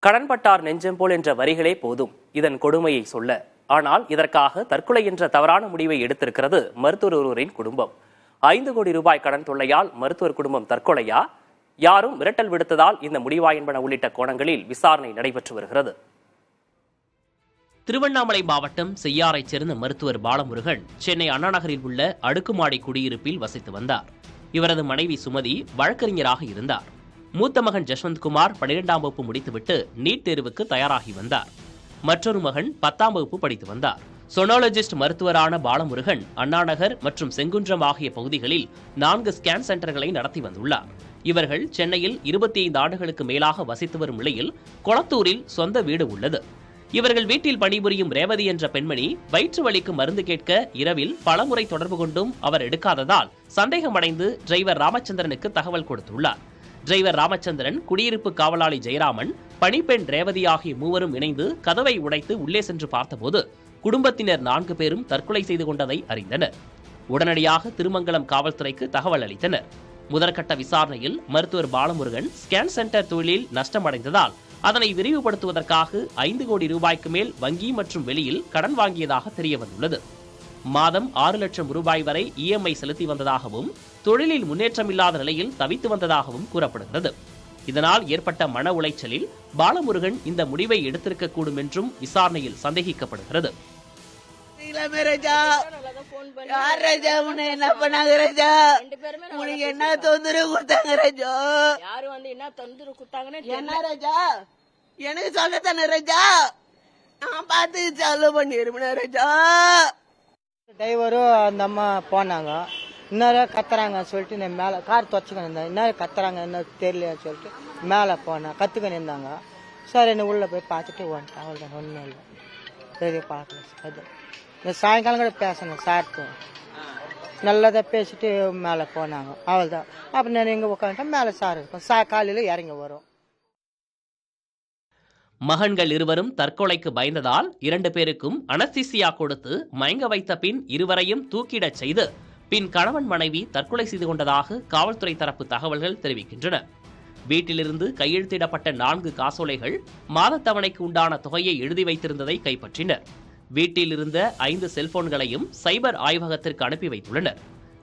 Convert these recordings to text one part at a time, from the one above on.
கடன்பட்டார் நெஞ்சம் போல் என்ற வரிகளே போதும் இதன் கொடுமையை சொல்ல. ஆனால் இதற்காக தற்கொலை என்ற தவறான முடிவை எடுத்திருக்கிறது மருத்துவர் ஒருவரின் குடும்பம். 5 கோடி ரூபாய் கடன் தொல்லையால் மருத்துவர் குடும்பம் தற்கொலையா, யாரும் மிரட்டல் விடுத்ததால் இந்த முடிவா என்பன உள்ளிட்ட கோணங்களில் விசாரணை நடைபெற்று வருகிறது. திருவண்ணாமலை மாவட்டம் செய்யாரைச் சேர்ந்த மருத்துவர் பாலமுருகன் சென்னை அண்ணாநகரில் உள்ள அடுக்குமாடி குடியிருப்பில் வசித்து வந்தார். இவரது மனைவி சுமதி வழக்கறிஞராக இருந்தார். மூத்த மகன் ஜஸ்வந்த்குமார் 12ஆம் வகுப்பு முடித்துவிட்டு நீட் தேர்வுக்கு தயாராகி வந்தார். மற்றொரு மகன் 10ஆம் வகுப்பு படித்து வந்தார். சொனாலஜிஸ்ட் மருத்துவரான பாலமுருகன் அண்ணாநகர் மற்றும் செங்குன்றம் ஆகிய பகுதிகளில் 4 ஸ்கேன் சென்டர்களை நடத்தி வந்துள்ளார். இவர்கள் சென்னையில் 25 ஆண்டுகளுக்கு மேலாக வசித்து வரும் நிலையில் கொளத்தூரில் சொந்த வீடு உள்ளது. இவர்கள் வீட்டில் பணிபுரியும் ரேவதி என்ற பெண்மணி வயிற்று வலிக்கு மருந்து கேட்க இரவில் பலமுறை தொடர்பு கொண்டும் அவர் எடுக்காததால் சந்தேகமடைந்து டிரைவர் ராமச்சந்திரனுக்கு தகவல் கொடுத்துள்ளார். டிரைவர் ராமச்சந்திரன், குடியிருப்பு காவலாளி ஜெயராமன், பணிப்பெண் ரேவதி ஆகிய மூவரும் இணைந்து கதவை உடைத்து உள்ளே சென்று பார்த்தபோது குடும்பத்தினர் 4 பேரும் தற்கொலை செய்து கொண்டதை அறிந்தனர். உடனடியாக திருமங்கலம் காவல்துறைக்கு தகவல் அளித்தனர். முதற்கட்ட விசாரணையில் மருத்துவர் பாலமுருகன் ஸ்கேன் சென்டர் தொழிலில் நஷ்டமடைந்ததால் அதனை விரிவுபடுத்துவதற்காக 5 கோடி ரூபாய்க்கு மேல் வங்கி மற்றும் வெளியில் கடன் வாங்கியதாக தெரியவந்துள்ளது. மாதம் 6 லட்சம் ரூபாய் வரை இஎம்ஐ செலுத்தி வந்ததாகவும் தொழிலில் முன்னேற்றமில்லாத நிலையில் தவித்து வந்ததாகவும் கூறப்படுகிறது. இதனால் ஏற்பட்ட மன உளைச்சலில் பாலமுருகன் இந்த முடிவை எடுத்திருக்கக்கூடும் என்றும் விசாரணையில் சந்தேகிக்கப்படுகிறது. எனக்கு சொல்லத்தானே ரஜா, நான் பார்த்து செலவு பண்ணிருப்பேன் ரஜா. டிரைவரும் அந்த அம்மா போனாங்க. இன்னொரு கத்துறாங்க சொல்லிட்டு நான் மேலே கார் துவச்சிக்க நின்றேன். இன்னொரு கத்துறாங்க என்ன தெரியல சொல்லிட்டு மேலே போனேன். கற்றுக்க நின்றாங்க. சார் என்ன உள்ளே போய் பார்த்துட்டு வந்துட்டேன். அவ்வளோதான், ஒன்றும் இல்லை. பெரிய பார்க்கல. அது இந்த சாயங்காலம் கூட பேசணும் சார்ட்டு. நல்லதாக பேசிட்டு மேலே போனாங்க. அவ்வளோதான். அப்போ நான் எங்கே உட்காந்துட்டேன், மேலே சார் இருக்கும். காலையில் இறங்கி வரும். மகன்கள் இருவரும் தற்கொலைக்கு பயந்ததால் 2 பேருக்கும் அனஸ்தீசியா கொடுத்து மயங்க வைத்த பின் இருவரையும் தூக்கிடச் செய்து பின் கணவன் மனைவி தற்கொலை செய்து கொண்டதாக காவல்துறை தரப்பு தகவல்கள் தெரிவிக்கின்றன. வீட்டிலிருந்து கையெழுத்திடப்பட்ட 4 காசோலைகள் மாதத்தவணைக்கு உண்டான தொகையை எழுதி வைத்திருந்ததை கைப்பற்றினர். வீட்டில் இருந்த 5 செல்போன்களையும் சைபர் ஆய்வகத்திற்கு அனுப்பி வைத்துள்ளனர்.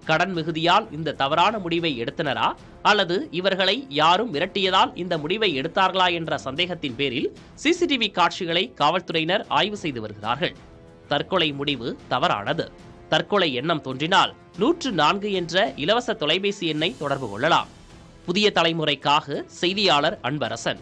கடன் மிகுதியால் இந்த தவறான முடிவை எடுத்தனரா அல்லது இவர்களை யாரும் மிரட்டியதால் இந்த முடிவை எடுத்தார்களா என்ற சந்தேகத்தின் பேரில் சிசிடிவி காட்சிகளை காவல்துறையினர் ஆய்வு செய்து வருகிறார்கள். தற்கொலை முடிவு தவறானது. தற்கொலை எண்ணம் தோன்றினால் 104 என்ற இலவச தொலைபேசி எண்ணை தொடர்பு கொள்ளலாம். புதிய தலைமுறைக்காக செய்தியாளர் அன்பரசன்.